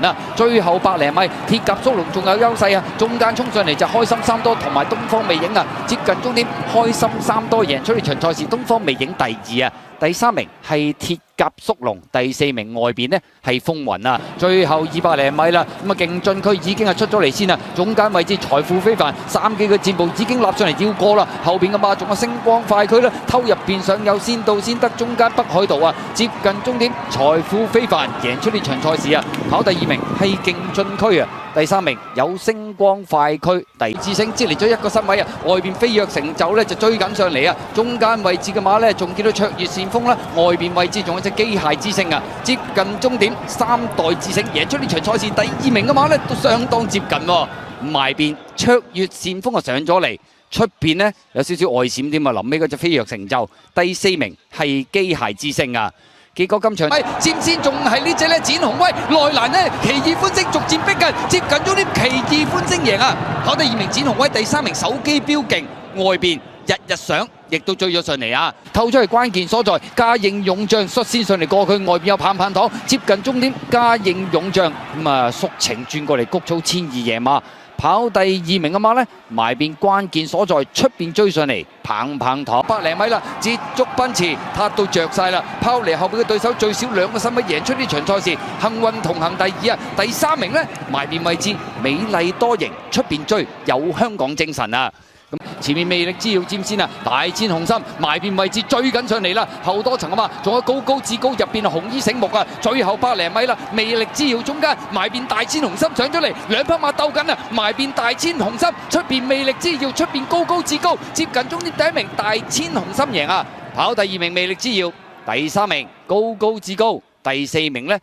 嗱，最後百零米，鐵甲速龍仲有優勢啊！中間衝上嚟就開心三多同埋東方魅影啊，接近終點，開心三多贏出呢場賽事，東方魅影第二啊，第3名係鐵甲速龍，第4名外邊呢係風雲啊！最後200零米啦，咁啊勁進區已經係出咗嚟先啦，中間位置財富非凡3幾個箭步已經立上嚟要過啦，後邊嘅馬仲有星光快區啦，偷入邊上有先到先得，中間北海道啊，接近終點，財富非凡贏出呢場賽事啊，跑第2名係勁進區啊，第3名有星光快區，第智勝接嚟咗1個身位啊，外邊飛躍成就咧就追緊上嚟啊，中間位置嘅馬咧仲見到卓越善風啦，外邊位置仲有隻機械之星啊，接近終點3代智勝贏出呢場賽事，第2名嘅馬咧都相當接近喎，埋邊卓越善風啊上咗嚟。出邊呢有少少外閃添啊！臨尾嗰隻飛躍成就，第4名係機械之星啊！結果今場佔先仲係呢隻咧展雄威，內欄呢奇異歡星逐漸逼近，接近咗啲奇異歡星贏啊！跑第2名展雄威，第3名手機標勁，外邊日日上亦都追咗上嚟啊！透出去關鍵所在，嘉應勇將率先上嚟過佢，外邊有棒棒糖，接近終點嘉應勇將咁啊縮程轉過嚟谷草千二贏馬。跑第2名嘅馬呢，埋邊關鍵所在，出邊追上嚟，棒棒糖100零米啦，捷足奔馳，撻到着晒啦，拋離後邊嘅對手最少2個身位贏出呢場賽事，幸運同行第2啊，第3名呢，埋邊位置美麗多型，出邊追有香港精神啊！咁前面魅力之耀佔先啊，大千紅心埋邊位置追緊上嚟啦，後多層啊嘛，仲有高高至高入邊紅衣醒目啊，最後100零米啦，魅力之耀中間埋邊大千紅心上咗嚟，兩匹馬鬥緊啊，埋邊大千紅心，出邊魅力之耀，出邊高高至高，接近終點第1名大千紅心贏啊，跑第2名魅力之耀，第3名高高至高。第4名呢，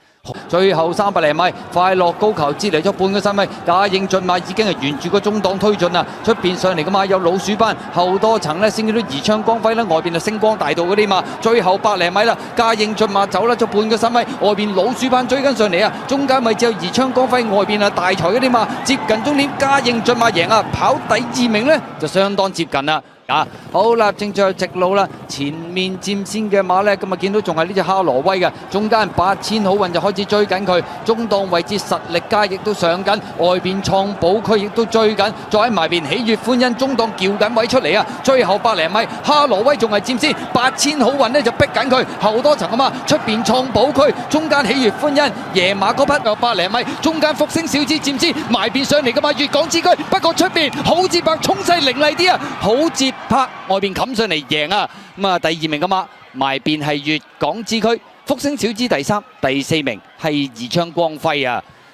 最後300零米，快樂高球接嚟咗半個身位，嘉應駿馬已經係沿住個中檔推進啦，出邊上嚟嘅馬有老鼠班，後多層呢，先見到宜昌光輝啦，外邊係星光大道嗰啲馬，最後100零米啦，嘉應駿馬走甩咗半個身位，外邊老鼠班追緊上嚟啊，中間位置有宜昌光輝，外邊係大財嗰啲馬，接近終點嘉應駿馬贏啊，跑第2名呢，就相當接近啦。啊，好啦，正在直路啦，前面佔先嘅馬呢，咁啊見到仲係呢隻哈羅威嘅，中間8000好運就開始追緊佢，中檔位置實力佳亦都上緊，外邊創寶區亦都追緊，再喺埋邊喜悅歡欣中檔撬緊位出嚟啊！最後100零米，哈羅威仲係佔先，8000好運呢就逼緊佢，後多層啊嘛，出邊創寶區，中間喜悅歡欣夜馬嗰匹有100零米，中間福星小子佔先，埋邊上嚟嘅嘛，粵港之區，不過出邊好節拍衝勢凌厲啲啊，好節拍外邊冚上嚟贏啊！咁啊，第2名嘅馬埋邊係粵港之區，福星小子第3，第4名係宜昌光輝啊！